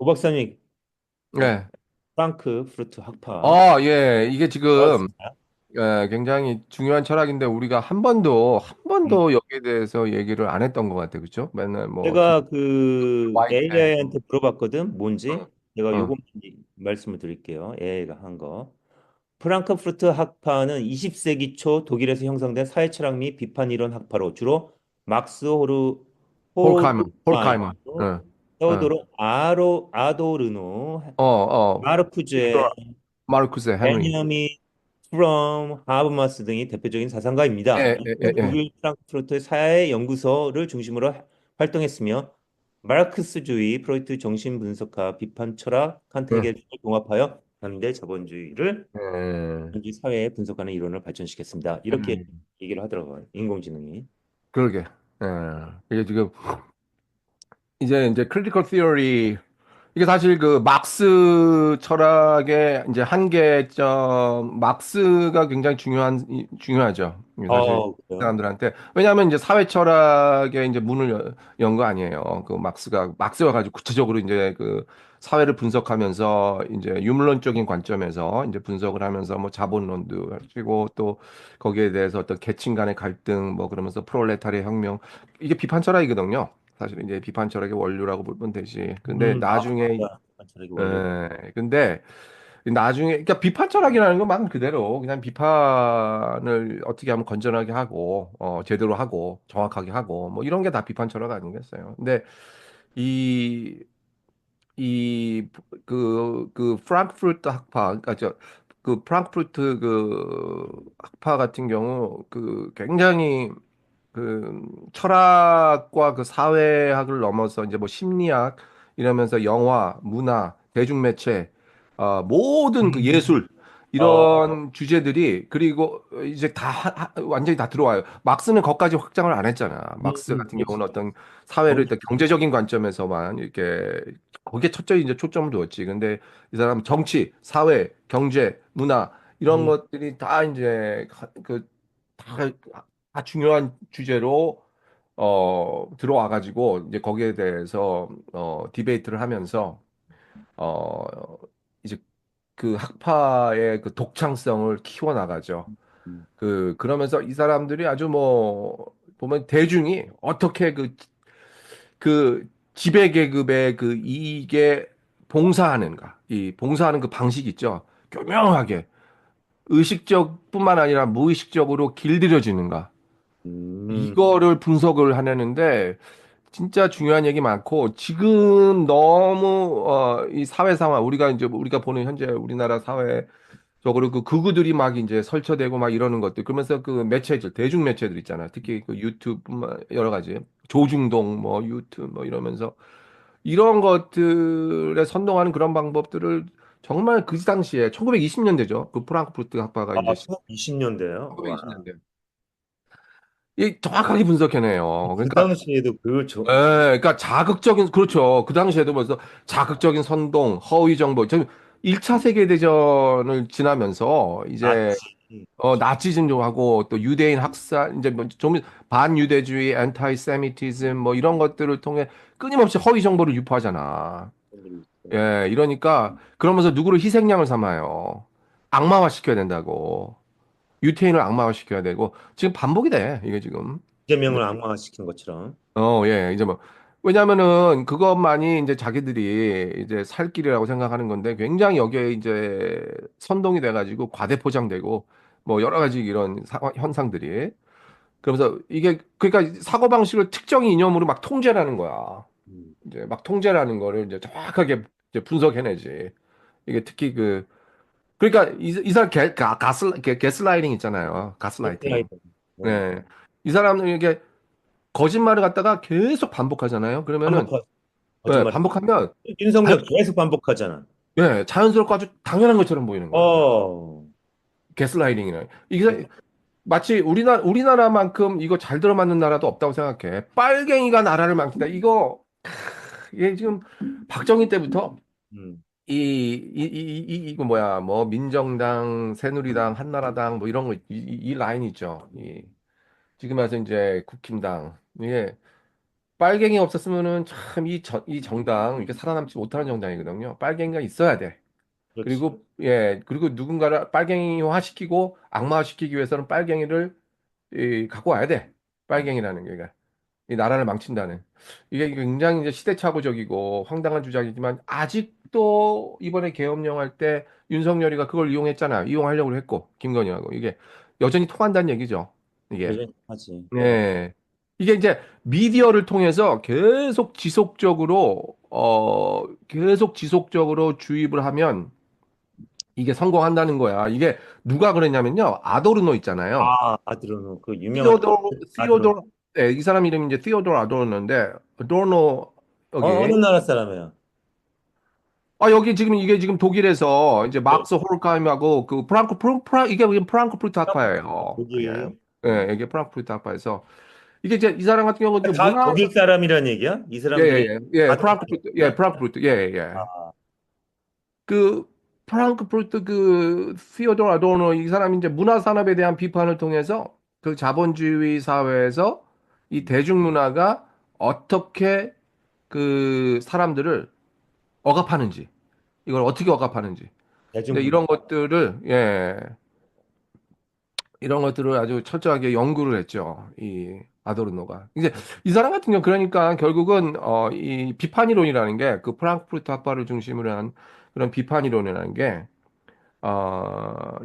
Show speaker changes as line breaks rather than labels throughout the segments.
박사님, 어,
네.
프랑크푸르트 학파
예. 이게 지금
나왔습니다.
굉장히 중요한 철학인데 우리가 한
음,
번도 여기에 대해서 얘기를 안 했던 것 같아요. 그렇죠? 맨날 뭐
제가 그
와이트맨.
AI한테 물어봤거든, 뭔지.
어,
제가
어.
요거 말씀을 드릴게요. AI가 한 거. 프랑크푸르트 학파는 20세기 초 독일에서 형성된 사회 철학 및 비판 이론 학파로 주로 막스
홀카이머.
호르크하이머,
어.
테오도르 아도르노,
빅토르
마르크제,
마르쿠스 헨리.
베냐민 프롬, 하버마스 등이 대표적인 사상가입니다.
예.
이들은
예.
독일 프랑크푸르트 사회 연구소를 중심으로 활동했으며 마르크스주의, 프로이트 정신 분석학, 비판 철학, 칸트
예.
해결을 종합하여 현대 자본주의를
예.
현재 사회에 분석하는 이론을 발전시켰습니다. 이렇게
음,
얘기를 하더라고요. 인공지능이.
그러게. 예. 이게 지금 이제 크리티컬 티어리 이게 사실 그 막스 철학의 이제 한계점, 막스가 굉장히 중요하죠. 이게 사실
그래요?
사람들한테. 왜냐하면 이제 사회 철학의 이제 문을 연 거 아니에요. 그 막스가 가지고 구체적으로 이제 그 사회를 분석하면서 이제 유물론적인 관점에서 이제 분석을 하면서 뭐 자본론도 하시고 또 거기에 대해서 어떤 계층 간의 갈등 뭐 그러면서 프롤레타리아 혁명 이게 비판 철학이거든요. 사실 이제 비판 철학의 원류라고 보면 되지. 근데 나중에
맞습니다. 철학의 원리.
근데 나중에 그러니까 비판 철학이라는 건 말 그대로 그냥 비판을 어떻게 하면 건전하게 하고 제대로 하고 정확하게 하고 뭐 이런 게 다 비판 철학 아니겠어요. 근데 이 그 프랑크푸르트 학파 그러니까 그 프랑크푸르트 그 학파 같은 경우 그 굉장히 그 철학과 그 사회학을 넘어서 이제 뭐 심리학 이러면서 영화, 문화, 대중매체, 모든 그
음.
예술
어,
이런 주제들이 그리고 이제 다 완전히 다 들어와요. 막스는 거기까지 확장을 안 했잖아. 막스 같은
그렇지.
경우는 어떤 사회를
정-
일단 경제적인 관점에서만 이렇게 거기에 첫째 이제 초점을 두었지. 근데 이 사람 정치, 사회, 경제, 문화 이런
음,
것들이 다 이제 다 다 중요한 주제로 들어와 가지고 이제 거기에 대해서 디베이트를 하면서 어 이제 그 학파의 그 독창성을 키워 나가죠.
음,
그러면서 이 사람들이 아주 뭐 보면 대중이 어떻게 그 지배 계급의 그 이익에 봉사하는가, 이 봉사하는 그 방식 있죠. 교묘하게 의식적뿐만 아니라 무의식적으로 길들여지는가.
음,
이거를 분석을 하려는데 진짜 중요한 얘기 많고 지금 너무 이 사회 상황 우리가 보는 현재 우리나라 사회적으로 그 극우들이 막 이제 설쳐대고 막 이러는 것들 그러면서 그 매체들 대중 매체들 있잖아 특히 그 유튜브뿐만 여러 가지 조중동 뭐 유튜브 뭐 이러면서 이런 것들에 선동하는 그런 방법들을 정말 그 당시에 1920년대죠 그 프랑크푸르트 학파가 이제
20년대요. 와.
1920년대 이 정확하게 분석해내요.
그
그러니까
당시에도 그걸 저,
그러니까 자극적인, 그렇죠. 그 당시에도 벌써 자극적인 선동, 허위 정보. 저 1차 세계대전을 지나면서 이제,
나치.
나치즘도 하고 또 유대인 학살, 이제 뭐좀 반유대주의, 엔타이세미티즘 뭐 이런 것들을 통해 끊임없이 허위 정보를 유포하잖아. 예, 이러니까 그러면서 누구를 희생양을 삼아요. 악마화 시켜야 된다고. 유태인을 악마화 시켜야 되고 지금 반복이 돼, 이게 지금.
이재명을 악마화시킨 것처럼.
예, 이제 뭐, 왜냐면은 그것만이 이제 자기들이 이제 살 길이라고 생각하는 건데 굉장히 여기에 이제 선동이 돼가지고 과대 포장되고 뭐 여러 가지 이런 현상들이. 그러면서 이게 그러니까 사고방식을 특정 이념으로 막 통제라는 거야.
음.
이제 막 통제라는 거를 이제 정확하게 이제 분석해내지. 이게 특히 그러니까 이 사람 게스라이팅 있잖아요. 가스라이팅.
가스라이팅. 네.
네. 이 사람은 이게 거짓말을 갖다가 계속 반복하잖아요. 그러면은
반복하,
예,
거짓말.
반복하면 자연,
윤석열 계속 반복하잖아.
자연스럽고 아주 당연한 것처럼 보이는 거야.
어,
게슬라이팅이라. 이게 마치 우리나라만큼 이거 잘 들어맞는 나라도 없다고 생각해. 빨갱이가 나라를 망친다. 이게 지금 박정희 때부터
음,
이거 뭐야, 뭐 민정당, 새누리당, 한나라당 뭐 이런 거 이 라인 있죠. 지금 와서 이제 국힘당 이게 빨갱이 없었으면은 참 이 정당 이게 살아남지 못하는 정당이거든요. 빨갱이가 있어야 돼.
그렇지.
그리고 예, 그리고 누군가를 빨갱이화 시키고 악마화 시키기 위해서는 빨갱이를 갖고 와야 돼. 빨갱이라는 게. 이 나라를 망친다는. 이게 굉장히 이제 시대착오적이고 황당한 주장이지만 아직도 이번에 계엄령 할 때 윤석열이가 그걸 이용했잖아. 이용하려고 했고 김건희하고 이게 여전히 통한다는 얘기죠. 이게.
여전히 하지.
네. 이게 이제 미디어를 통해서 계속 지속적으로 주입을 하면 이게 성공한다는 거야. 이게 누가 그랬냐면요. 아도르노 있잖아요.
아드로노 그 유명한 아드로노.
시오도르, 네, 이 사람 이름이 이제 시오도르 아도르노인데, 아도르노,
어느
여기,
나라 사람이야?
여기 지금 이게 지금 독일에서 이제
네.
막스 호르카임하고 그 이게 그냥 프랑크푸르트 학파예요. 이게,
독일.
예, 이게 프랑크푸르트 학파에서 이게 이제 이 사람 같은 경우는 이제
다
문화,
독일 사람이란 얘기야? 이
예,
사람들이
예, 예,
다 독일이야?
프랑크푸르트, 예, 예.
아,
그 프랑크푸르트 그 시오도르 아도르노 이 사람이 이제 문화 산업에 대한 비판을 통해서 그 자본주의 사회에서 이 대중문화가 어떻게 그 사람들을 억압하는지, 이걸 어떻게 억압하는지. 근데
대중문화.
이런 것들을 아주 철저하게 연구를 했죠. 이 아도르노가. 이제 이 사람 같은 경우 그러니까 결국은 이 비판 이론이라는 게 그 프랑크푸르트 학파를 중심으로 한 그런 비판 이론이라는 게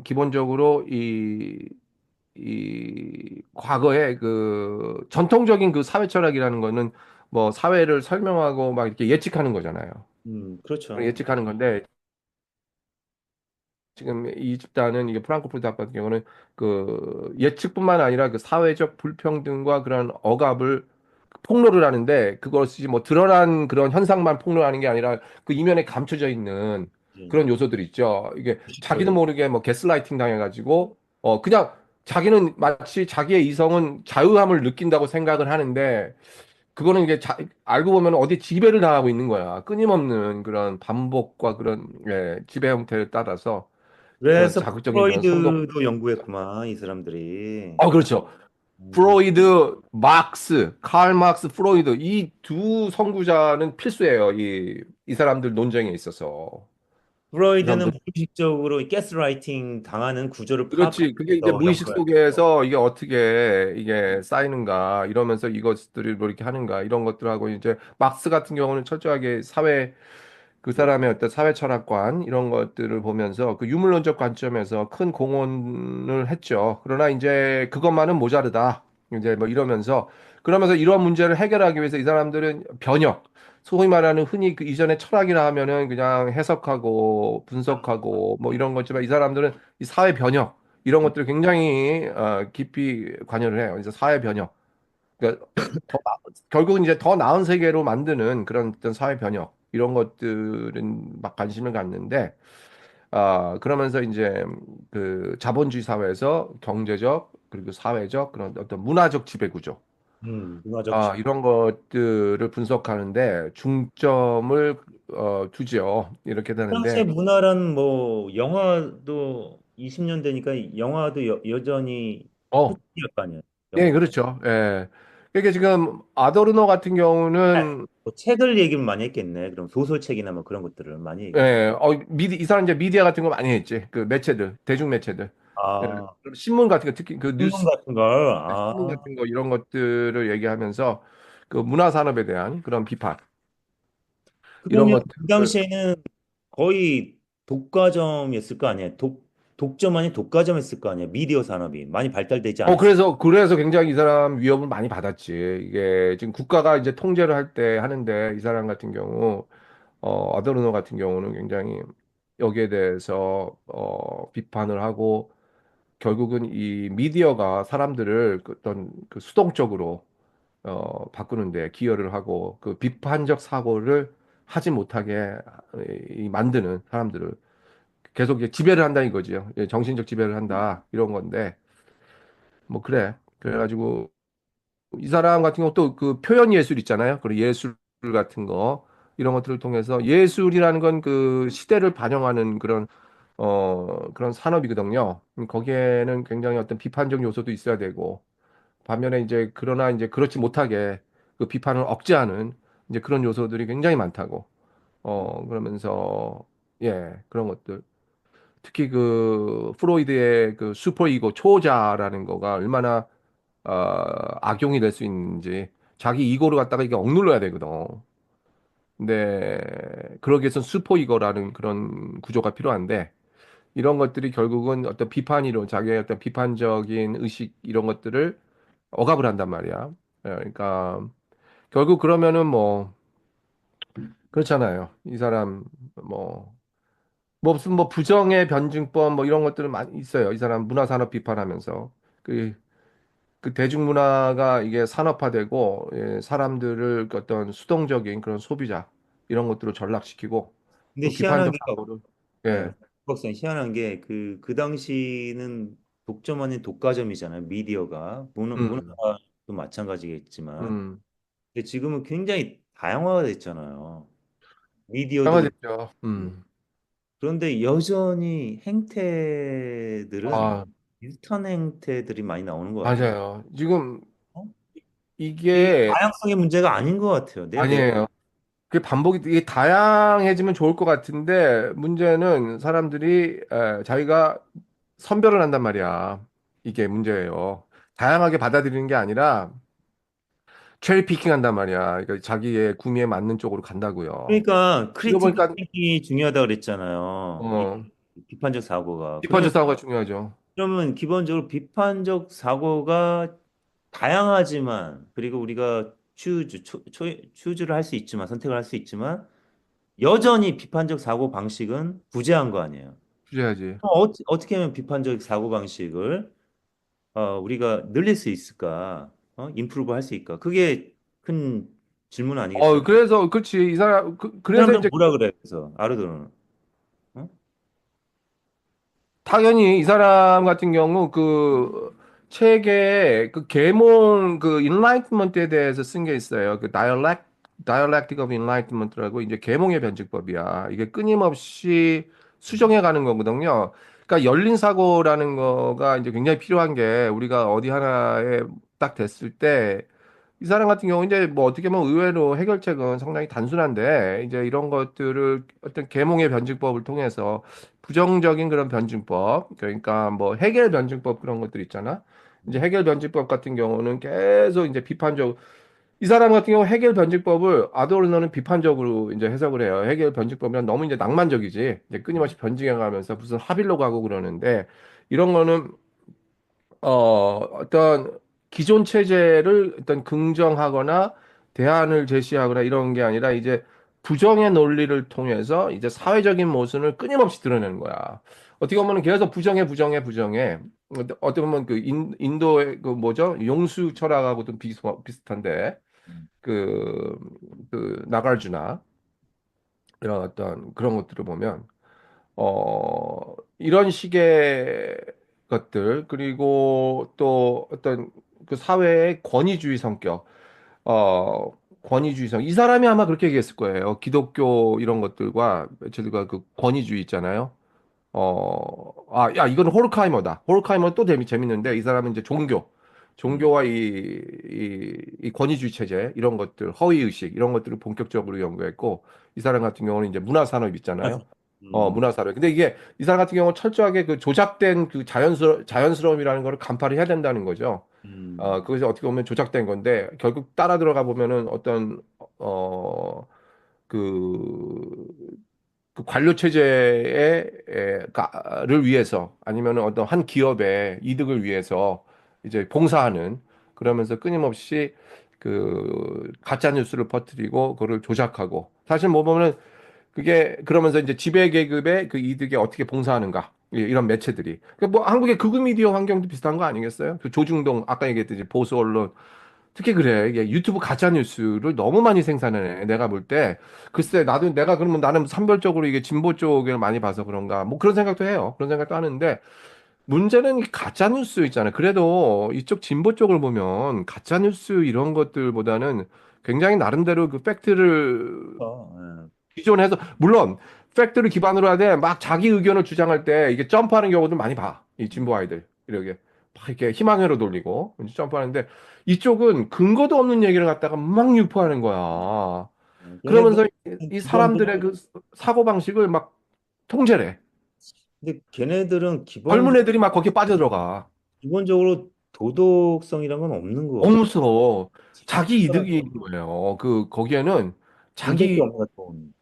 기본적으로 이 과거에 그 전통적인 그 사회 철학이라는 거는 뭐 사회를 설명하고 막 이렇게 예측하는 거잖아요.
그렇죠.
예측하는 건데 지금 이 집단은 이게 프랑크푸르트 학파 같은 경우는 그 예측뿐만 아니라 그 사회적 불평등과 그런 억압을 폭로를 하는데 그것이 뭐 드러난 그런 현상만 폭로하는 게 아니라 그 이면에 감춰져 있는
예.
그런 요소들이 있죠. 이게 자기도
무식적이야.
모르게 뭐 게슬라이팅 당해가지고 그냥 자기는 마치 자기의 이성은 자유함을 느낀다고 생각을 하는데 그거는 이게 알고 보면 어디 지배를 당하고 있는 거야. 끊임없는 그런 반복과 그런 지배 형태를 따라서 그런
그래서
자극적인 그런 선동.
프로이드도 연구했구만, 이 사람들이.
그렇죠.
음,
프로이드, 막스, 칼 막스, 프로이드 이 두 선구자는 필수예요. 이 사람들 논쟁에 있어서. 이
프로이드는
사람들
무의식적으로 가스라이팅 당하는 구조를 파악하기
그렇지. 그게 이제
위해서
무의식
연구를
속에서 이게 어떻게 이게 쌓이는가 이러면서 이것들을 뭐 이렇게 하는가 이런 것들하고 이제 막스 같은 경우는 철저하게 사회 그 사람의 어떤 사회 철학관 이런 것들을 보면서 그 유물론적 관점에서 큰 공헌을 했죠. 그러나 이제 그것만은 모자르다. 이제 뭐 이러면서 그러면서 이런 문제를 해결하기 위해서 이 사람들은 변형, 소위 말하는 흔히 그 이전에 철학이라 하면은 그냥 해석하고 분석하고 뭐 이런 거지만 이 사람들은 이 사회 변형 이런 것들을 굉장히 깊이 관여를 해요. 그래서 사회 변형. 그러니까 결국은 이제 더 나은 세계로 만드는 그런 어떤 사회 변혁 이런 것들은 막 관심을 갖는데 그러면서 이제 그 자본주의 사회에서 경제적 그리고 사회적 그런 어떤 문화적 지배 구조
문화적 지
이런 것들을 분석하는데 중점을 두죠. 이렇게
프랑스의
되는데
문화란 뭐 영화도 20년대니까 영화도 여전히
어,
표준일 거 아니에요.
예,
영화.
그렇죠. 예. 그게 지금 아도르노 같은 경우는
뭐 책을 얘기를 많이 했겠네. 그럼 소설책이나 뭐 그런 것들을 많이 얘기했겠네.
예, 이 사람 이제 미디어 같은 거 많이 했지. 그 매체들, 대중 매체들. 예,
아,
그리고 신문 같은 거, 특히 그
신문
뉴스,
같은 걸.
신문 같은 거 이런 것들을 얘기하면서 그 문화 산업에 대한 그런 비판 이런
그러면 그
것들을.
당시에는 거의 독과점이었을 거 아니에요. 독점 아닌 독과점이었을 거 아니에요. 미디어 산업이 많이 발달되지 않았어요.
그래서 굉장히 이 사람 위협을 많이 받았지. 이게 지금 국가가 이제 통제를 할 때 하는데 이 사람 같은 경우, 아도르노 같은 경우는 굉장히 여기에 대해서 비판을 하고 결국은 이 미디어가 사람들을 그 어떤 그 수동적으로 바꾸는데 기여를 하고 그 비판적 사고를 하지 못하게 만드는 사람들을 계속 이제 지배를 한다 이거지요. 예, 정신적 지배를 한다 이런 건데 뭐 그래. 그래가지고 이 사람 같은 경우 또 그 표현 예술 있잖아요. 그리고 예술 같은 거 이런 것들을 통해서 예술이라는 건 그 시대를 반영하는 그런 산업이거든요. 거기에는 굉장히 어떤 비판적 요소도 있어야 되고 반면에 이제 그러나 이제 그렇지 못하게 그 비판을 억제하는 이제 그런 요소들이 굉장히 많다고.
음.
그러면서 예, 그런 것들. 특히 그 프로이드의 그 슈퍼이고 초자라는 거가 얼마나 어, 악용이 될 수 있는지 자기 이고를 갖다가 이게 억눌러야 되거든. 근데 그러기 위해선 슈퍼이거라는 그런 구조가 필요한데 이런 것들이 결국은 어떤 비판이론, 자기의 어떤 비판적인 의식 이런 것들을 억압을 한단 말이야. 그러니까 결국 그러면은 뭐 그렇잖아요. 이 사람 뭐 무슨 뭐 부정의 변증법 뭐 이런 것들은 많이 있어요. 이 사람 문화산업 비판하면서 그, 그 대중문화가 이게 산업화되고 예, 사람들을 그 어떤 수동적인 그런 소비자 이런 것들로 전락시키고
근데
그
희한한
비판적
게,
사고를
예,
예,
박사님, 희한한 게 그 당시는 독점 아닌 독과점이잖아요. 미디어가
음,
문화도 마찬가지겠지만,
음,
근데 지금은 굉장히 다양화가 됐잖아요. 미디어도
강화됐죠.
그렇고. 그런데 여전히 행태들은
아,
비슷한 행태들이 많이 나오는 것 같아요.
맞아요. 지금
어? 이
이게
다양성의 문제가 아닌 것 같아요. 내가
아니에요. 그 반복이 이게 다양해지면 좋을 것 같은데 문제는 사람들이 자기가 선별을 한단 말이야. 이게 문제예요. 다양하게 받아들이는 게 아니라 체리 피킹 한단 말이야. 그러니까 자기의 구미에 맞는 쪽으로 간다고요.
그러니까
이거
크리티컬
보니까
팅킹이 중요하다 그랬잖아요. 이
어,
비판적 사고가. 그러면
비판적 사고가 중요하죠.
기본적으로 비판적 사고가 다양하지만, 그리고 우리가 추즈를 할 수 있지만, 선택을 할 수 있지만, 여전히 비판적 사고 방식은 부재한 거 아니에요.
주셔야지.
어떻게 하면 비판적 사고 방식을 우리가 늘릴 수 있을까? 임프루브 할 수 있을까? 그게 큰 질문 아니겠어요?
그래서 그렇지. 이 사람 그래서
사람들은
이제
뭐라 그래? 그래서 아르도는 어?
당연히 이 사람 같은 경우 그 책에 그 계몽 그 인라이트먼트에 대해서 쓴 게 있어요. 그 dialectic of enlightenment라고 이제 계몽의 변증법이야. 이게 끊임없이 수정해 가는 거거든요. 그러니까 열린 사고라는 거가 이제 굉장히 필요한 게 우리가 어디 하나에 딱 됐을 때 이 사람 같은 경우 이제 뭐 어떻게 보면 의외로 해결책은 상당히 단순한데 이제 이런 것들을 어떤 계몽의 변증법을 통해서 부정적인 그런 변증법 그러니까 뭐 해결 변증법 그런 것들 있잖아. 이제 해결 변증법 같은 경우는 계속 이제 비판적 이 사람 같은 경우 해결 변증법을 아도르노는 비판적으로 이제 해석을 해요. 해결 변증법이란 너무 이제 낭만적이지. 이제 끊임없이 변증해 가면서 무슨 합일로 가고 그러는데 이런 거는 어떤 기존 체제를 어떤 긍정하거나 대안을 제시하거나 이런 게 아니라 이제 부정의 논리를 통해서 이제 사회적인 모순을 끊임없이 드러내는 거야. 어떻게 보면 계속 부정해. 어떻게 보면 그 인도의 그 뭐죠? 용수 철학하고도 비슷한데 그, 그 나가르주나 이런 어떤 그런 것들을 보면 이런 식의 것들, 그리고 또 어떤 그 사회의 권위주의 성격, 권위주의성. 이 사람이 아마 그렇게 얘기했을 거예요. 기독교 이런 것들과, 저희가 그 권위주의 있잖아요. 야, 이거는 호르카이머다. 호르카이머 또 재밌는데, 이 사람은 이제
음,
종교와 이 권위주의 체제, 이런 것들, 허위의식, 이런 것들을 본격적으로 연구했고, 이 사람 같은 경우는 이제 문화산업 있잖아요.
맞아. 음,
문화사회. 근데 이게 이 사람 같은 경우는 철저하게 그 조작된 그 자연스러움이라는 거를 간파를 해야 된다는 거죠.
음,
그것이 어떻게 보면 조작된 건데 결국 따라 들어가 보면은 어떤 어 그 그 관료 체제를 위해서 아니면은 어떤 한 기업의 이득을 위해서 이제 봉사하는 그러면서 끊임없이 그 가짜 뉴스를 퍼뜨리고 그거를 조작하고 사실 뭐 보면은 그게 그러면서 이제 지배 계급의 그 이득에 어떻게 봉사하는가 이런 매체들이 그뭐 한국의 극우 미디어 환경도 비슷한 거 아니겠어요? 그 조중동 아까 얘기했듯이 보수 언론 특히 그래 이게 유튜브 가짜 뉴스를 너무 많이 생산해 내가 볼 때 글쎄 나도 내가 그러면 나는 산별적으로 이게 진보 쪽을 많이 봐서 그런가 뭐 그런 생각도 해요 그런 생각도 하는데 문제는 이 가짜 뉴스 있잖아요 그래도 이쪽 진보 쪽을 보면 가짜 뉴스 이런 것들보다는 굉장히 나름대로 그 팩트를
어,
기존에서 물론 팩트를 기반으로 하되 막 자기 의견을 주장할 때 이게 점프하는 경우도 많이 봐. 이
예.
진보 아이들 이렇게. 막 이렇게 희망회로 돌리고 이제 점프하는데 이쪽은 근거도 없는 얘기를 갖다가 막 유포하는 거야.
걔네들은
그러면서 이 사람들의
기본적으로
그 사고 방식을 막 통제를 해.
근데 걔네들은
젊은 애들이 막 거기에 빠져들어가.
기본적으로 도덕성이란 건 없는 것
너무
같아.
무서워. 자기 이득이
진짜
있는 거예요. 그 거기에는
돈밖에
자기
없는 것 돈.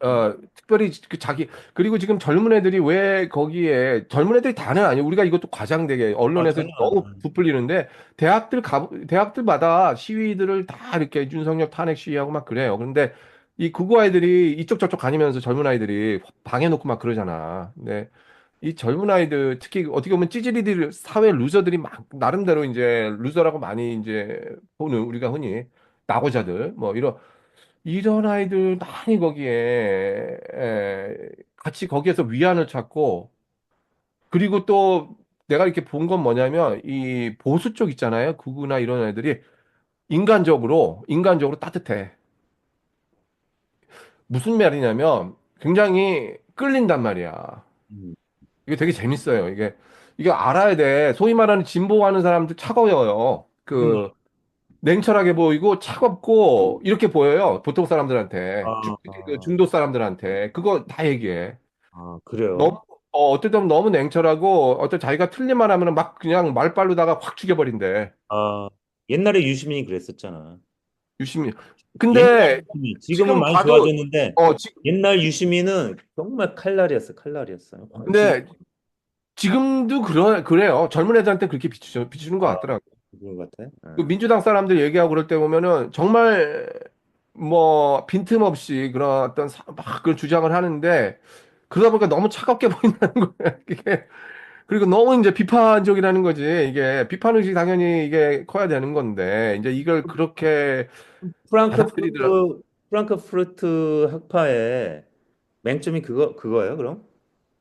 특별히 그 자기 그리고 지금 젊은 애들이 왜 거기에 젊은 애들이 다는 아니고 우리가 이것도 과장되게
아,
언론에서
전혀
너무
안.
부풀리는데 대학들마다 시위들을 다 이렇게 윤석열 탄핵 시위하고 막 그래요. 그런데 이 극우 아이들이 이쪽 저쪽 다니면서 젊은 아이들이 방해놓고 막 그러잖아. 근데 이 젊은 아이들 특히 어떻게 보면 찌질이들 사회 루저들이 막 나름대로 이제 루저라고 많이 이제 보는 우리가 흔히 낙오자들 뭐 이런 아이들 많이 거기에 같이 거기에서 위안을 찾고 그리고 또 내가 이렇게 본 건 뭐냐면 이 보수 쪽 있잖아요. 구구나 이런 애들이 인간적으로 따뜻해. 무슨 말이냐면 굉장히 끌린단 말이야.
음.
이게 되게 재밌어요. 이게 알아야 돼. 소위 말하는 진보하는 사람들 차가워요.
그럼요.
냉철하게 보이고 차갑고 이렇게 보여요. 보통 사람들한테. 특히 그
아,
중도 사람들한테. 그거 다 얘기해. 너무,
그래요?
어떨 때는 너무 냉철하고 어떤 자기가 틀린 말 하면은 막 그냥 말빨로다가 확 죽여버린대.
아, 옛날에 유시민이 그랬었잖아.
유심히.
옛날
근데
유시민, 지금은
지금
많이
봐도,
좋아졌는데,
어,
옛날 유시민은 정말 칼날이었어, 칼날이었어. 지금,
근데 지금도 그래요. 젊은 애들한테 그렇게 비추는 것
아,
같더라고.
그런 것 같아.
그 민주당 사람들 얘기하고 그럴 때 보면은 정말 뭐 빈틈없이 그런 막 그런 주장을 하는데 그러다 보니까 너무 차갑게 보인다는 거예요. 이게 그리고 너무 이제 비판적이라는 거지. 이게 비판 의식이 당연히 이게 커야 되는 건데 이제 이걸 그렇게 받아들이더라.
프랑크푸르트 학파의 맹점이 그거예요, 그럼?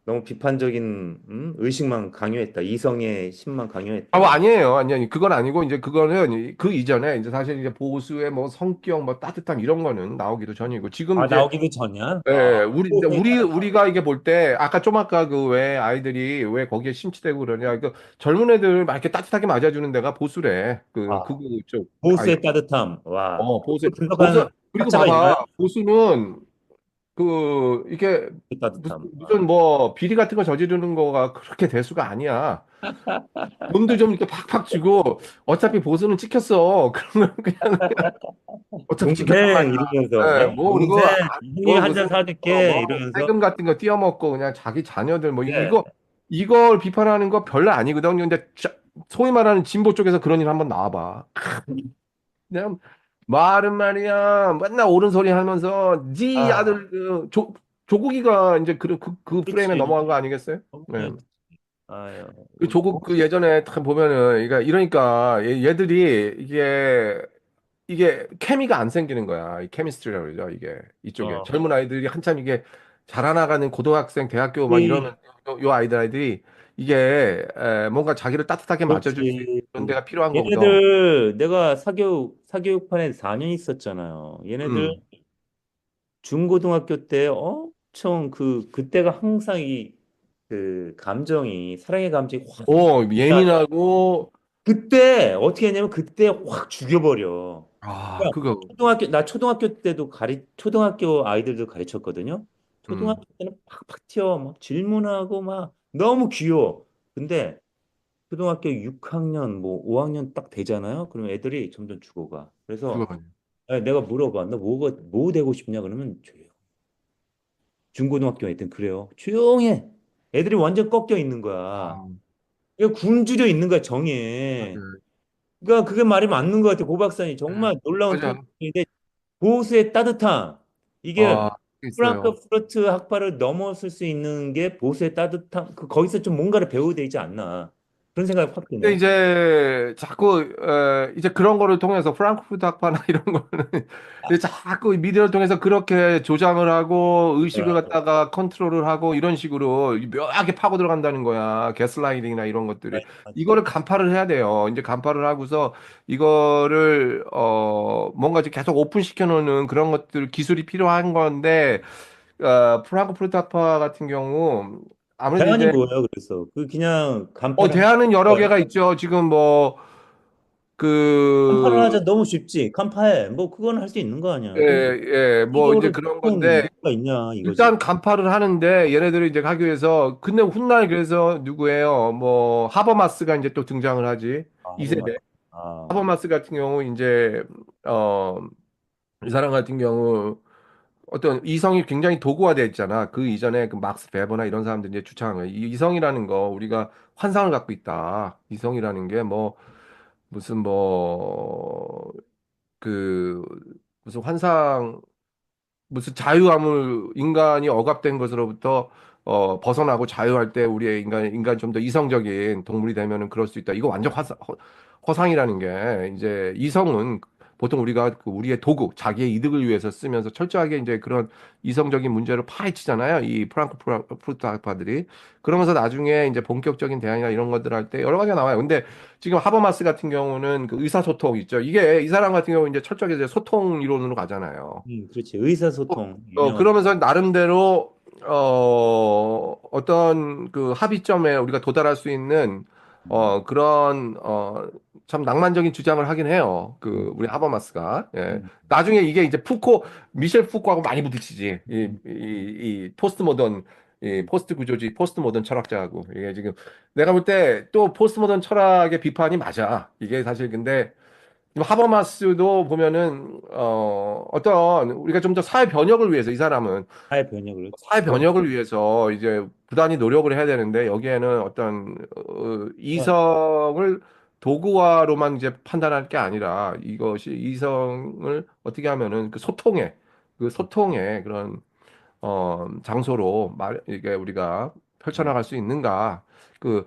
너무 비판적인 의식만 강요했다. 이성의 심만
아, 뭐
강요했다.
아니에요. 아니, 그건 아니고 이제 그거는 그 이전에 이제 사실 이제 보수의 뭐 성격, 뭐 따뜻함 이런 거는 나오기도 전이고 지금
아,
이제
나오기도 전이야?
예, 우리가 이게 볼 때, 좀 아까 그 왜 아이들이 왜 거기에 심취되고 그러냐. 그 젊은 애들 막 이렇게 따뜻하게 맞아주는 데가 보수래.
아,
쪽
보수의
아이들.
따뜻함. 와,
보수.
분석하는
그리고
학자가 있나요?
봐봐. 보수는 이게
그 따뜻함.
무슨 뭐 비리 같은 거 저지르는 거가 그렇게 대수가 아니야. 돈도 좀 이렇게 팍팍 주고 어차피 보수는 찍혔어. 그러면 그냥 어차피 찍혔단
동생 이러면서,
말이야. 예,
에?
뭐
동생,
그리고
형님
뭐
한
무슨
잔 사줄게.
뭐
이러면서.
세금 같은 거 띄어먹고 그냥 자기 자녀들 뭐
예.
이걸 비판하는 거 별로 아니거든. 근데 소위 말하는 진보 쪽에서 그런 일 한번 나와봐. 그냥 말은 말이야 맨날 옳은 소리 하면서 네
아,
아들 조국이가 이제 그 프레임에
그렇지.
넘어간 거 아니겠어요? 네.
아유,
그
우리
조국 그 예전에 딱 보면은 이러니까 얘들이 이게 케미가 안 생기는 거야. 이 케미스트리라고 그러죠. 이게 이쪽에
어,
젊은 아이들이 한참 이게 자라나가는 고등학생, 대학교 막
우리
이러면 요 아이들이 이게 뭔가 자기를 따뜻하게 맞아줄 수 있는
그렇지.
그런 데가 필요한 거거든.
얘네들 내가 사교육반에 4년 있었잖아요. 얘네들
음.
중고등학교 때 엄청 그때가 항상 그 감정이 사랑의 감정이 확
예민하고
그때 어떻게 했냐면 그때 확 죽여버려. 그러니까
그거
나 초등학교 때도 초등학교 아이들도 가르쳤거든요.
음
초등학교 때는 팍팍 튀어 막 질문하고 막 너무 귀여워. 근데 초등학교 6학년 뭐 5학년 딱 되잖아요. 그러면 애들이 점점 죽어가. 그래서
그거
내가 물어봐. 너 뭐 되고 싶냐? 그러면 조용. 중고등학교 애들 그래요. 조용해. 애들이 완전 꺾여 있는 거야.
아
이거 굶주려 있는 거야, 정에.
맞아요.
그러니까 그게 말이 맞는 것 같아. 고 박사님
네.
정말 놀라운
맞아.
토론인데 보수의 따뜻함 이게
있어요.
프랑크푸르트 학파를 넘어설 수 있는 게 보수의 따뜻함 거기서 좀 뭔가를 배워야 되지 않나 그런 생각이 확
근데
드네.
이제 자꾸 이제 그런 거를 통해서 프랑크푸르트 학파나 이런 거는 이제 자꾸 미디어를 통해서 그렇게 조장을 하고 의식을
어,
갖다가 컨트롤을 하고 이런 식으로 묘하게 파고 들어간다는 거야. 게슬라이팅이나 이런 것들이 이거를 간파를 해야 돼요. 이제 간파를 하고서 이거를 뭔가 이제 계속 오픈시켜 놓는 그런 것들 기술이 필요한 건데 프랑크푸르트 학파 같은 경우 아무래도
대안이
이제
뭐예요? 그래서 그 그냥 간판을
대안은 여러
거예요?
개가 있죠. 지금 뭐
간판을
그
하자 너무 쉽지. 간파해. 뭐 그건 할 수 있는 거 아니야.
예,
근데
예, 뭐 이제
이거를
그런
보통
건데
뭐가 있냐 이거지.
일단 간파를 하는데 얘네들이 이제 하기 위해서 근데 훗날 그래서 누구예요? 뭐 하버마스가 이제 또 등장을 하지.
아, 하버마.
2세대
아,
하버마스 같은 경우 이제 어 이 사람 같은 경우 어떤 이성이 굉장히 도구화되어 있잖아. 그 이전에 그 막스 베버나 이런 사람들이 이제 주창한 거예요. 이 이성이라는 거 우리가 환상을 갖고 있다. 이성이라는 게 뭐 무슨 뭐 그 무슨 환상 무슨 자유함을 인간이 억압된 것으로부터 벗어나고 자유할 때 우리의 인간 좀 더 이성적인 동물이 되면은 그럴 수 있다. 이거 완전 허상이라는 게 이제 이성은 보통 우리가 그 우리의 도구, 자기의 이득을 위해서 쓰면서 철저하게 이제 그런 이성적인 문제를 파헤치잖아요. 이 프루트 학파들이. 그러면서 나중에 이제 본격적인 대안이나 이런 것들 할 때 여러 가지가 나와요. 근데 지금 하버마스 같은 경우는 그 의사소통 있죠. 이게 이 사람 같은 경우 이제 철저하게 이제 소통 이론으로 가잖아요.
그렇지. 의사소통 유명하죠.
그러면서 나름대로 어떤 그 합의점에 우리가 도달할 수 있는
음,
그런 참 낭만적인 주장을 하긴 해요.
음,
그 우리 하버마스가. 예.
음,
나중에 이게 이제 미셸 푸코하고 많이 부딪히지.
음,
이 포스트 모던 이 포스트 구조주의, 포스트 모던 철학자하고 이게 지금 내가 볼 때 또 포스트 모던 철학의 비판이 맞아. 이게 사실 근데 하버마스도 보면은 어떤 우리가 좀 더 사회 변혁을 위해서 이 사람은
사회 변혁을
사회
더
변혁을 위해서 이제 부단히 노력을 해야 되는데 여기에는 어떤 이성을 도구화로만 이제 판단할 게 아니라 이것이 이성을 어떻게 하면은 그 소통의 그런 장소로 이게 우리가 펼쳐나갈 수 있는가 그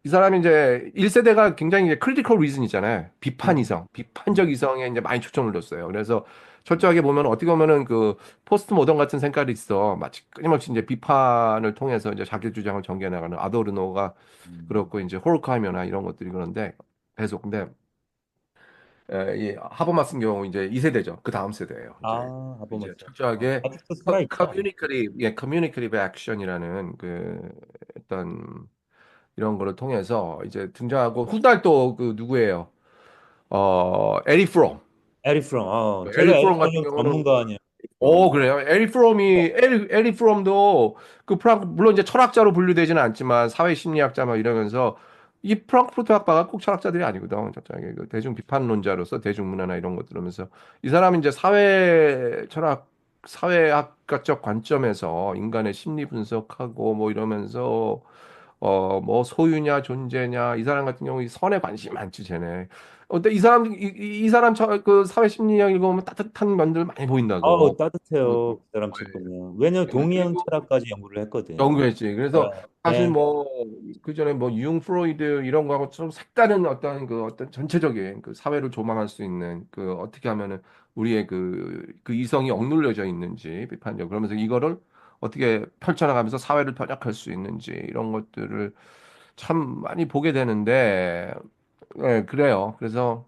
이 사람이 이제 1세대가 굉장히 이제 크리티컬 리즌이잖아요. 비판 이성, 비판적 이성에 이제 많이 초점을 뒀어요. 그래서 철저하게 보면 어떻게 보면은 그 포스트 모던 같은 생각이 있어. 마치 끊임없이 이제 비판을 통해서 이제 자기 주장을 전개해 나가는 아도르노가 그렇고 이제 호르카이머나 이런 것들이 그런데 계속 근데 이 하버마스 같은 경우 이제 2세대죠. 그 다음 세대예요.
아,
이제
하버마스.
철저하게
아직도 살아있죠.
커뮤니케이티브 액션이라는 그 어떤 이런 거를 통해서 이제 등장하고 훗날 또 그 누구예요? 에리 프롬.
에리 프롬. 제가
에리
에리
프롬 같은
프롬
경우는
전문가 아니에요. 에리 프롬.
그래요. 에리 프롬도 그 프랑크 물론 이제 철학자로 분류되지는 않지만 사회 심리학자 막 이러면서 이 프랑크푸르트 학파가 꼭 철학자들이 아니거든. 저쪽에 그 대중 비판론자로서 대중문화나 이런 것들 하면서 이 사람은 이제 사회학적 관점에서 인간의 심리 분석하고 뭐 이러면서 뭐 소유냐 존재냐 이 사람 같은 경우 이 선에 관심이 많지 쟤네. 근데 이 사람 그 사회 심리학 읽어보면 따뜻한 면들 많이 보인다고. 그,
따뜻해요. 그 사람 책 보면. 왜냐면 동의형
그리고
철학까지 연구를 했거든.
연구했지. 그래서
그러니까,
사실
네.
뭐 그전에 뭐 유응 프로이드 이런 거하고 좀 색다른 어떤 그 어떤 전체적인 그 사회를 조망할 수 있는 그 어떻게 하면은 우리의 그 이성이 억눌려져 있는지 비판적 그러면서 이거를 어떻게 펼쳐나가면서 사회를 변혁할 수 있는지 이런 것들을 참 많이 보게 되는데 그래요. 그래서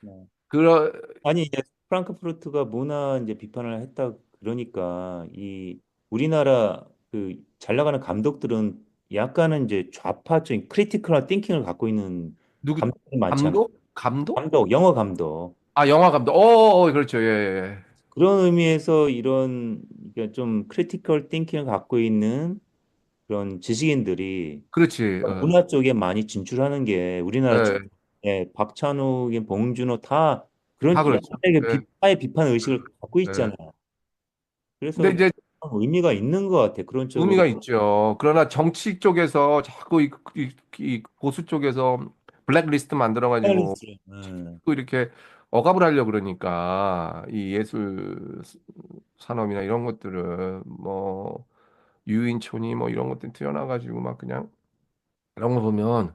네.
그러
아니 이제 프랑크푸르트가 문화 이제 비판을 했다 그러니까 이 우리나라 그 잘 나가는 감독들은 약간은 이제 좌파적인 크리티컬한 띵킹을 갖고 있는
누구
감독이 많지 않아요?
감독? 감독?
감독, 영어 감독.
아, 영화 감독. 그렇죠. 예, 예.
그런 의미에서 이런 이게 좀 크리티컬 띵킹을 갖고 있는 그런 지식인들이
그렇지.
문화 쪽에 많이 진출하는 게 우리나라
예.
박찬욱인 봉준호 다 그런
다 그렇죠.
약간의
예.
비파의 비판 의식을 갖고
예.
있잖아요.
근데
그래서
이제
의미가 있는 것 같아. 그런 쪽으로.
의미가 있죠. 그러나 정치 쪽에서 자꾸 이 보수 쪽에서 블랙리스트 만들어가지고
패널리스트.
자꾸 이렇게 억압을 하려고 그러니까 이 예술 산업이나 이런 것들을 뭐 유인촌이 뭐 이런 것들 튀어나와가지고 막 그냥 이런 거 보면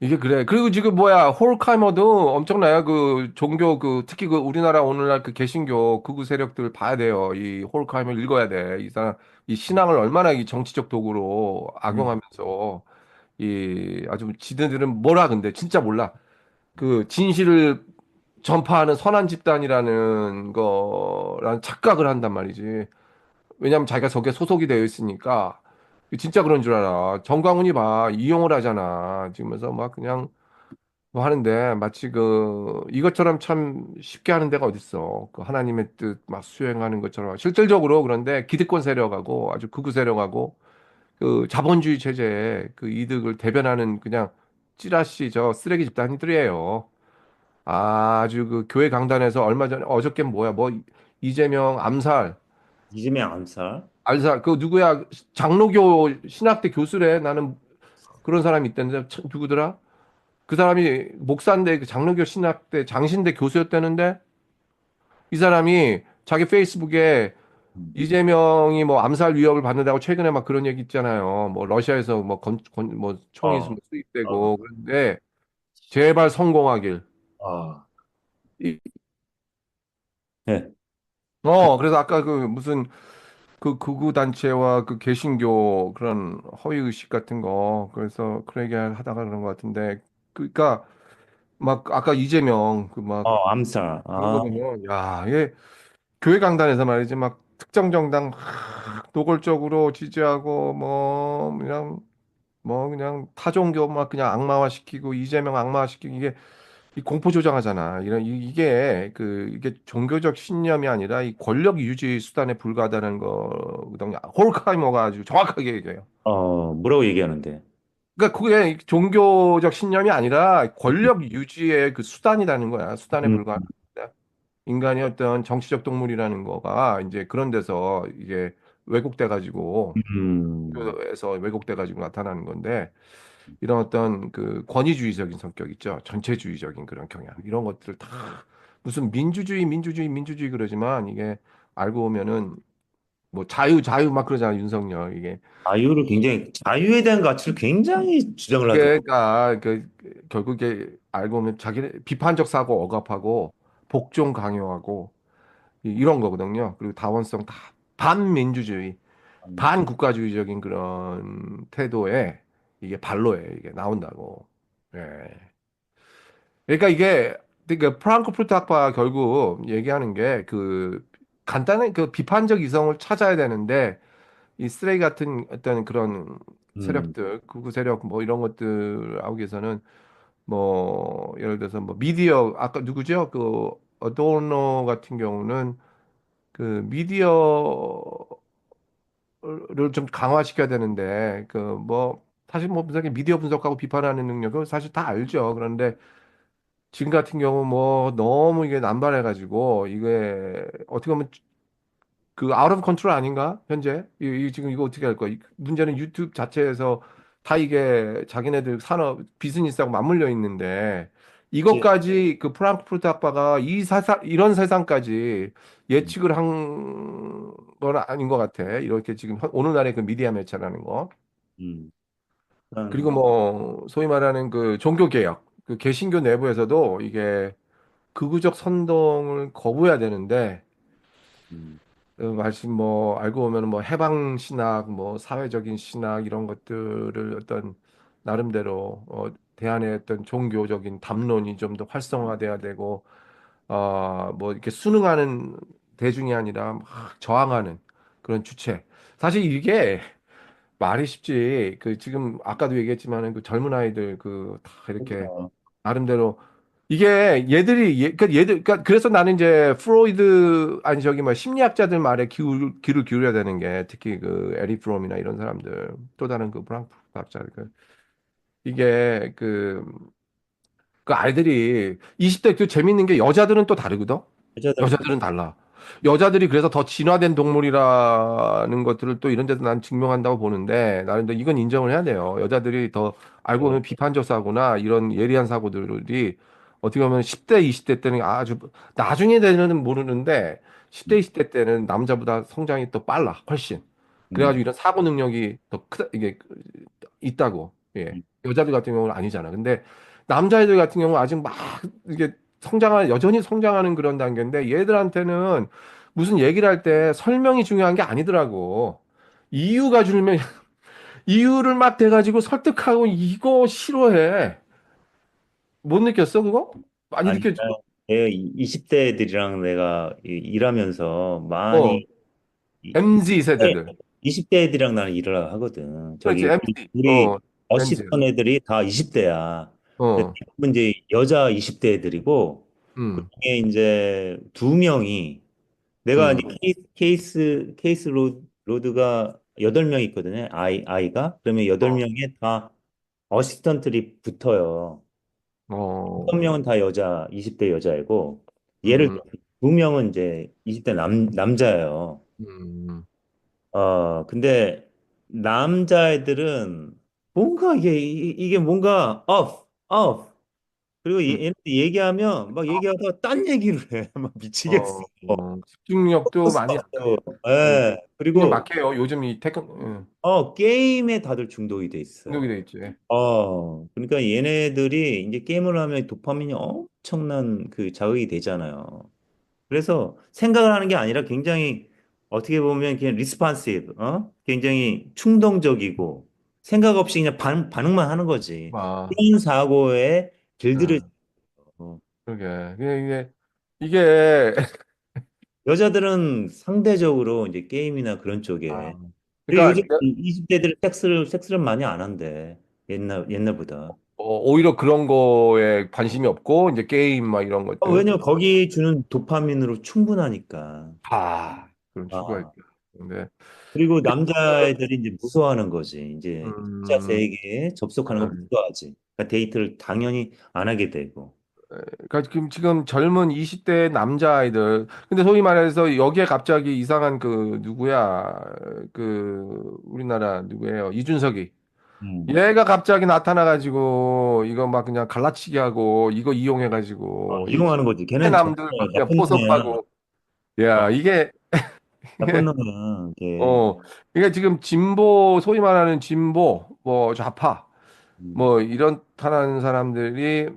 이게 그래. 그리고 지금 뭐야, 홀카이머도 엄청나요. 그 종교 그 특히 그 우리나라 오늘날 그 개신교 극우 세력들 봐야 돼요. 이 홀카이머 읽어야 돼. 이 사람 이 신앙을 얼마나 이 정치적 도구로
음.
악용하면서 이 아주 지네들은 뭐라 근데 진짜 몰라. 그 진실을 전파하는 선한 집단이라는 거라는 착각을 한단 말이지. 왜냐면 자기가 저게 소속이 되어 있으니까 진짜 그런 줄 알아. 정광훈이 봐 이용을 하잖아. 지금에서 막 그냥 뭐 하는데 마치 그 이것처럼 참 쉽게 하는 데가 어딨어. 그 하나님의 뜻 막 수행하는 것처럼 실질적으로 그런데 기득권 세력하고 아주 극우 세력하고 그 자본주의 체제의 그 이득을 대변하는 그냥 찌라시 저 쓰레기 집단이들이에요. 아주 그 교회 강단에서 얼마 전에 어저께 뭐야 뭐 이재명
이재명 암살.
암살 그 누구야 장로교 신학대 교수래. 나는 그런 사람이 있던데 누구더라? 그 사람이 목사인데 그 장로교 신학대 장신대 교수였다는데 이 사람이 자기 페이스북에
음.
이재명이 뭐 암살 위협을 받는다고 최근에 막 그런 얘기 있잖아요. 뭐 러시아에서 뭐 뭐 총이
어, 어,
수입되고 그런데 제발 성공하길.
아,
이-
네. 그,
그래서 아까 그 무슨 그 극우 단체와 그 개신교 그런 허위 의식 같은 거 그래서 그런 얘기 하다가 그런 것 같은데 그러니까 막 아까 이재명 그 막
암살.
그런 거
아,
보면 야, 얘 교회 강단에서 말이지 막 특정 정당 노골적으로 지지하고 뭐 그냥 타종교 막 그냥 악마화 시키고 이재명 악마화 시키고 이게 이 공포 조장하잖아. 이게 그 이게 종교적 신념이 아니라 이 권력 유지 수단에 불과하다는 거거든요. 홀카이머가 아주 정확하게 얘기해요.
뭐라고 얘기하는데?
그러니까 그게 종교적 신념이 아니라 권력 유지의 그 수단이라는 거야. 수단에
음,
불과한. 인간이 어떤 정치적 동물이라는 거가 이제 그런 데서 이게 왜곡돼 가지고
음,
에서 왜곡돼 가지고 나타나는 건데 이런 어떤 그 권위주의적인 성격 있죠. 전체주의적인 그런 경향. 이런 것들 다 무슨 민주주의 그러지만 이게 알고 보면은 뭐 자유 막 그러잖아, 윤석열. 이게
자유에 대한 가치를 굉장히 주장을 하더라고.
그러니까 결국에 알고 보면 자기 비판적 사고 억압하고 복종 강요하고 이런 거거든요. 그리고 다원성 다 반민주주의, 반국가주의적인 그런 태도에 이게 반로에 이게 나온다고. 예. 그러니까 이게 그 프랑크푸르트 학파가 결국 얘기하는 게 그 간단한 그 비판적 이성을 찾아야 되는데 이 쓰레기 같은 어떤 그런
음,
세력들, 극우 세력 뭐 이런 것들 아우에서는 뭐 예를 들어서 뭐 미디어 아까 누구죠? 그 어도너 같은 경우는 그 미디어를 좀 강화시켜야 되는데 그 뭐 사실 뭐 분석이 미디어 분석하고 비판하는 능력은 사실 다 알죠. 그런데 지금 같은 경우 뭐 너무 이게 남발해가지고 이게 어떻게 보면 그 아웃 오브 컨트롤 아닌가? 현재 지금 이거 어떻게 할 거야? 문제는 유튜브 자체에서 다 이게 자기네들 산업 비즈니스하고 맞물려 있는데
그치.
이것까지 그 프랑크푸르트 학파가 이런 세상까지
음,
예측을 한 건 아닌 것 같아. 이렇게 지금 오늘날의 그 미디어 매체라는 거.
음,
그리고
난,
뭐 소위 말하는 그 종교 개혁, 그 개신교 내부에서도 이게 극우적 선동을 거부해야 되는데
음,
말씀 뭐 알고 보면 뭐 해방 신학, 뭐 사회적인 신학 이런 것들을 어떤 나름대로 대안의 어떤 종교적인 담론이 좀 더 활성화돼야 되고 뭐 이렇게 순응하는 대중이 아니라 막 저항하는 그런 주체. 사실 이게 말이 쉽지. 그 지금 아까도 얘기했지만은 그 젊은 아이들 그 다 이렇게
그러니까.
나름대로 이게 그러니까 그래서 나는 이제 프로이드 아니 저기 뭐 심리학자들 말에 귀를 기울여야 되는 게 특히 그 에리 프롬이나 이런 사람들 또 다른 그 프랑크 학자들 이게 그 아이들이 20대 그 재밌는 게 여자들은 또 다르거든.
여자들은 또,
여자들은 달라. 여자들이 그래서 더 진화된 동물이라는 것들을 또 이런 데서 난 증명한다고 보는데 나는 또 이건 인정을 해야 돼요. 여자들이 더 알고 보면 비판적 사고나 이런 예리한 사고들이 어떻게 보면 10대, 20대 때는 아주 나중에 되는 모르는데 10대,
음,
20대 때는 남자보다 성장이 또 빨라. 훨씬.
음,
그래가지고 이런 사고 능력이 더 크다. 이게 있다고. 예.
음,
여자들 같은 경우는 아니잖아. 근데 남자애들 같은 경우는 아직 막 이게 여전히 성장하는 그런 단계인데 얘들한테는 무슨 얘기를 할 때 설명이 중요한 게 아니더라고. 이유가 줄면 이유를 막 대가지고 설득하고 이거 싫어해. 못 느꼈어, 그거? 많이
아니,
느꼈지?
내가 20대들이랑 내가 일하면서
어,
많이
MZ 세대들.
20대 애들이랑 나는 일을 하거든.
그렇지,
저기
MZ.
우리
MZ.
어시스턴 애들이 다 20대야.
어,
대부분 이제 여자 20대 애들이고
음,
그중에 이제 두 명이 내가 이제
음,
케이스 로드가 8명 있거든요. 아이가. 그러면
어,
8명에 다 어시스턴트들이 붙어요.
어,
6명은 다 여자, 20대 여자이고 얘를
음,
2명은 이제 20대 남자예요.
음,
근데 남자애들은 뭔가 이게 뭔가 그리고 얘 얘기하면 막 얘기하다가 딴 얘기를 해. 막 미치겠어.
집중력도
포커스가
많이 안
없어.
돼. 음,
예.
그냥
그리고
막혀요. 요즘 이
게임에 다들 중독이 돼
중독이
있어.
돼 있지.
그러니까 얘네들이 이제 게임을 하면 도파민이 엄청난 그 자극이 되잖아요. 그래서 생각을 하는 게 아니라 굉장히 어떻게 보면 그냥 리스판시브, 굉장히 충동적이고 생각 없이 그냥 반응만 하는 거지.
아,
그런 사고에 길들여.
예,
어.
그러게. 이게,
여자들은 상대적으로 이제 게임이나 그런 쪽에.
아,
그리고 요즘
그러니까
20대들은 섹스를 많이 안 한대. 옛날보다.
오히려 그런 거에 관심이 없고 이제 게임 막 이런 것들.
왜냐면 거기 주는 도파민으로 충분하니까.
그런 추구가 있다.
아,
근데
그리고 남자애들이 이제 무서워하는 거지. 이제 진짜
음,
세계에 접속하는 거
음,
무서워하지. 그러니까 데이트를 당연히 안 하게 되고.
그러니까 지금 젊은 20대 남자아이들. 근데 소위 말해서 여기에 갑자기 이상한 그 누구야? 그 우리나라 누구예요? 이준석이.
음.
얘가 갑자기 나타나가지고 이거 막 그냥 갈라치기 하고 이거 이용해가지고 이
이용하는 거지. 걔는 정말
남들 막 그냥
나쁜 놈이야.
포섭하고. 야, 이게
나쁜 놈이야. 이게.
어, 이게 지금 진보, 소위 말하는 진보, 뭐 좌파,
음.
뭐 이런 탄한 사람들이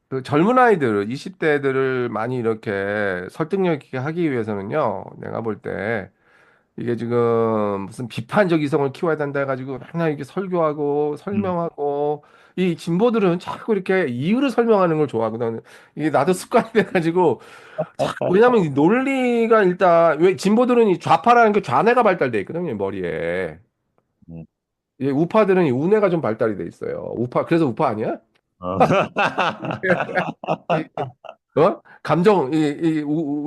그 젊은 아이들, 20대들을 많이 이렇게 설득력 있게 하기 위해서는요, 내가 볼 때 이게 지금 무슨 비판적 이성을 키워야 된다 해가지고 맨날 이렇게 설교하고
음.
설명하고 이 진보들은 자꾸 이렇게 이유를 설명하는 걸 좋아하거든. 이게 나도 습관이 돼가지고 왜냐면 이 논리가 일단 왜 진보들은 이 좌파라는 게 좌뇌가 발달돼 있거든요 머리에.
음.
이 우파들은 이 우뇌가 좀 발달이 돼 있어요. 그래서 우파 아니야?
어.
이- 감정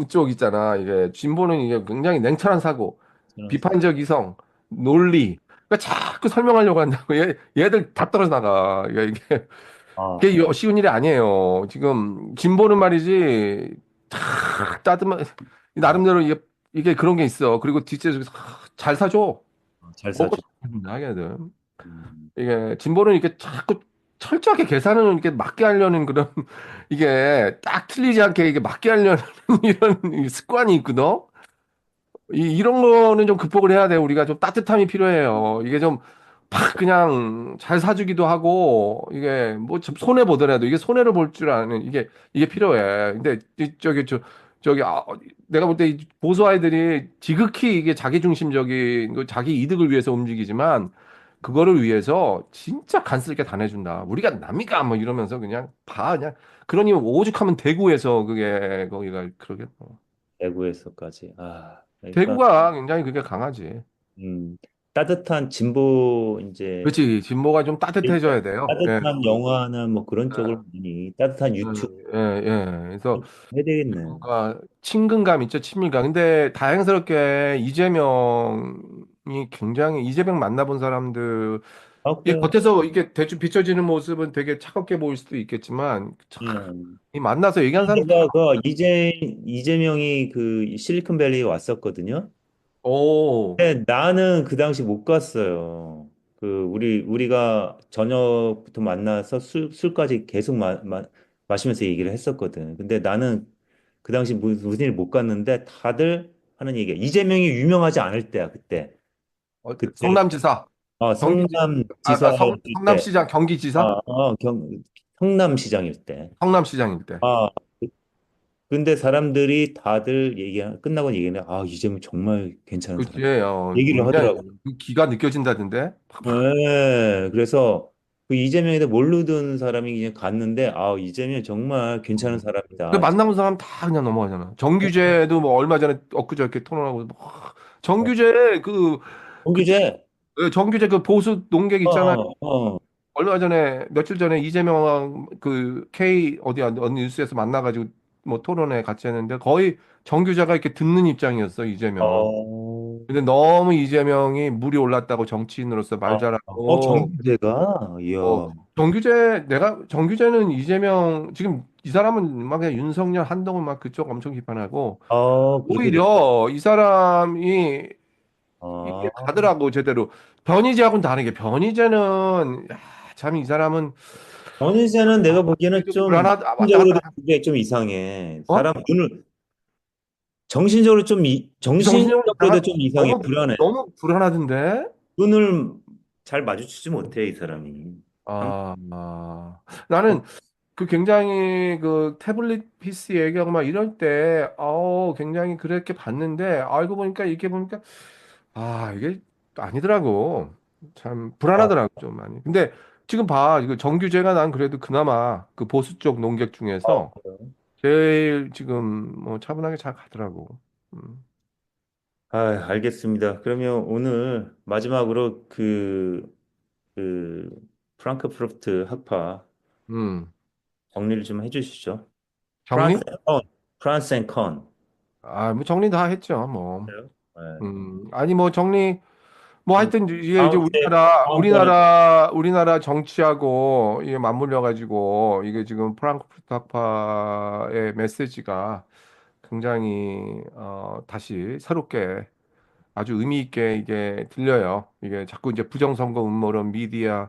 쪽 있잖아. 이게 진보는 이게 굉장히 냉철한 사고, 비판적 이성, 논리. 그러니까 자꾸 설명하려고 한다고 얘들 다 떨어져 나가.
아,
이게 쉬운 일이 아니에요. 지금 진보는 말이지 다 따뜻한 나름대로 이게 그런 게 있어. 그리고 뒷세에서 잘 사줘.
잘
먹고
사주.
하게든.
음.
이게 진보는 이렇게 자꾸 철저하게 계산을 이렇게 맞게 하려는 그런 이게 딱 틀리지 않게 이게 맞게 하려는 이런 습관이 있거든. 이런 거는 좀 극복을 해야 돼. 우리가 좀 따뜻함이 필요해요. 이게 좀 팍 그냥 잘 사주기도 하고 이게 뭐 좀 손해 보더라도 이게 손해를 볼 줄 아는 이게 필요해. 근데 저기 내가 볼 때 보수 아이들이 지극히 이게 자기 중심적인 그 자기 이득을 위해서 움직이지만 그거를 위해서 진짜 간쓸게 다 내준다. 우리가 납니까? 뭐 이러면서 그냥 다 그냥 그러니 오죽하면 대구에서 그게 거기가 그러겠어.
대구에서까지. 그러니까
대구가 굉장히 그게 강하지.
음, 따뜻한 진보 이제
그렇지. 진보가 좀 따뜻해져야 돼요. 예.
따뜻한 영화나 뭐 그런 쪽으로
예,
많이 따뜻한 유튜브
예, 예. 그래서
해야 되겠네.
뭔가 친근감 있죠, 친밀감. 근데 다행스럽게 이재명이 굉장히 이재명 만나본 사람들 이
오케이.
겉에서 이게 대충 비춰지는 모습은 되게 차갑게 보일 수도 있겠지만 참,
음.
이 만나서 얘기한 사람 다
내가 그 이재명이 그 실리콘밸리에 왔었거든요.
오,
근데 나는 그 당시 못 갔어요. 그 우리가 저녁부터 만나서 술까지 계속 마시면서 얘기를 했었거든. 근데 나는 그 당시 무슨 일 못 갔는데 다들 하는 얘기야. 이재명이 유명하지 않을 때야 그때. 그때
성남지사, 경기지,
성남지사 때,
성남시장 경기지사,
어, 어, 경, 성남시장일 때.
성남시장일 때.
아, 근데 사람들이 다들 끝나고 얘기하는 이재명 정말 괜찮은
그치,
사람. 얘기를
굉장히
하더라고.
그 기가 느껴진다던데.
네, 그래서 그 이재명에 대해 모르던 사람이 그냥 갔는데, 이재명 정말 괜찮은
그
사람이다.
만나본 사람 다 그냥 넘어가잖아. 정규제도 뭐 얼마 전에 엊그저께 토론하고 뭐 정규재 그
정규제.
정규재 그 보수 농객
어,
있잖아요.
어.
얼마 전에 며칠 전에 이재명 그 K 어디야 어느 뉴스에서 만나가지고 뭐 토론회 같이 했는데 거의 정규자가 이렇게 듣는 입장이었어 이재명.
어,
근데 너무 이재명이 물이 올랐다고 정치인으로서
어,
말 잘하고
정규제가, 이야.
어 정규재는 이재명 지금 이 사람은 막 그냥 윤석열 한동훈 막 그쪽 엄청 비판하고
그렇게 돼.
오히려 이 사람이 이게
아,
가더라고 제대로 변희재하고는 다르게 변희재는 참 이 사람은
전희재는 내가 보기에는
좀
좀,
불안하다 왔다
정신적으로
갔다
굉장히 좀 이상해.
어?
사람 눈을, 정신적으로 좀,
정신적으로
정신적으로도
이상하
좀 이상해.
너무
불안해.
너무 불안하던데
눈을 잘 마주치지 못해, 이 사람이. 한-
나는 그 굉장히 그 태블릿 PC 얘기하고 막 이럴 때 굉장히 그렇게 봤는데 알고 보니까 이게 보니까 이게 아니더라고 참
어,
불안하더라고 좀 많이 근데 지금 봐 이거 정규제가 난 그래도 그나마 그 보수 쪽 농객 중에서
그래요?
제일 지금 뭐 차분하게 잘 가더라고. 음.
알겠습니다. 그러면 오늘 마지막으로 그, 프랑크푸르트 학파
음.
정리를 좀 해주시죠. 프랑스
정리?
앤 컨, 프랑스 앤 컨.
뭐 정리 다 했죠, 뭐.
그래요? 네.
아니 뭐 정리 뭐
좀
하여튼 이게 이제
다음에 다음번에
우리나라 정치하고 이게 맞물려 가지고 이게 지금 프랑크푸르트 학파의 메시지가 굉장히 다시 새롭게 아주 의미 있게 이게 들려요. 이게 자꾸 이제 부정선거 음모론 미디어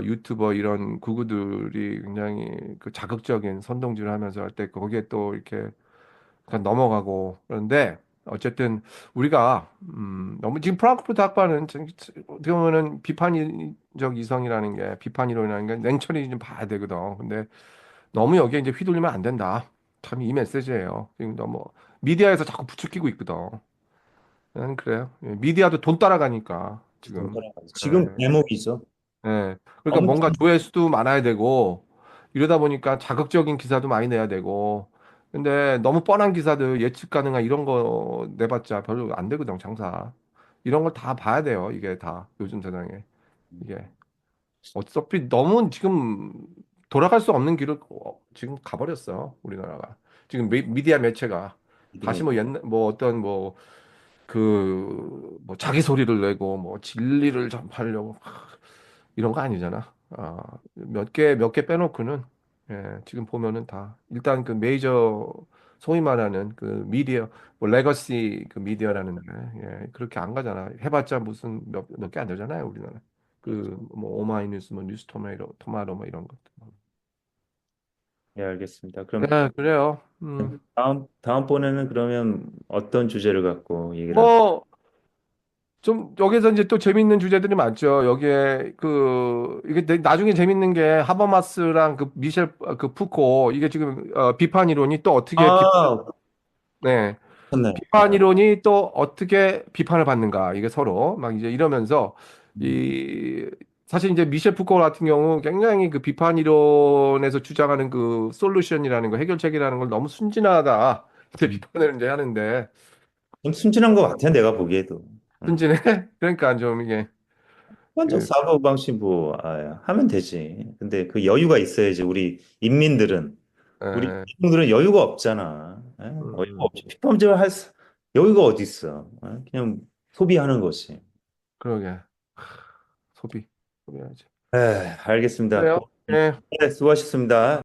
유튜버 이런 구구들이 굉장히 그 자극적인 선동질을 하면서 할 때 거기에 또 이렇게 그냥 넘어가고 그런데 어쨌든 우리가 너무 지금 프랑크푸르트 학파는 어떻게 보면은 비판적 이성이라는 게 비판 이론이라는 게 냉철히 좀 봐야 되거든. 근데 너무 여기에 이제 휘둘리면 안 된다. 참 이 메시지예요. 지금 너무 미디어에서 자꾸 부추기고 있거든. 나는 그래요. 예, 미디어도 돈 따라가니까 지금.
지금
예.
대목이죠.
예. 그러니까 뭔가
엄청
조회수도 많아야 되고 이러다 보니까 자극적인 기사도 많이 내야 되고 근데 너무 뻔한 기사들 예측 가능한 이런 거 내봤자 별로 안 되거든 장사. 이런 걸 다 봐야 돼요. 이게 다 요즘 세상에 이게 어차피 너무 지금 돌아갈 수 없는 길을 지금 가버렸어 우리나라가 지금 미디어 매체가 다시 뭐 옛날 뭐 어떤 뭐 그 뭐 자기 소리를 내고 뭐 진리를 전파하려고 이런 거 아니잖아. 몇 개 빼놓고는 지금 보면은 다 일단 그 메이저 소위 말하는 그 미디어 뭐 레거시 그 미디어라는 게 그렇게 안 가잖아. 해봤자 무슨 몇 개 안 되잖아요, 우리나라. 그
그렇죠.
뭐 오마이뉴스 뭐 뉴스 토마토 뭐 이런 것들.
예, 알겠습니다. 그럼
네, 그래요.
다음번에는 그러면 어떤 주제를 갖고 얘기를 할까요?
뭐 좀 여기서 이제 또 재밌는 주제들이 많죠. 여기에 그 이게 나중에 재밌는 게 하버마스랑 그 미셸 그 푸코 이게 지금 비판 이론이 또 어떻게
아,
네.
좋네.
비판 이론이 또 어떻게 비판을 받는가 이게 서로 막 이제 이러면서 이 사실 이제 미셸 푸코 같은 경우 굉장히 그 비판 이론에서 주장하는 그 솔루션이라는 거 해결책이라는 걸 너무 순진하다 이제
음.
비판을 이제 하는데
좀 순진한 것 같아, 내가 보기에도.
순진해 그러니까 좀 이게
객관적
그,
사고 방식 뭐 하면 되지. 근데 그 여유가 있어야지. 우리
에,
대중들은 여유가 없잖아. 어이가
음,
없지. 피펌직을 여유가 어디 있어? 그냥 소비하는 것이.
그러게 소비 소비해야지
알겠습니다.
그래요 예.
네, 수고하셨습니다.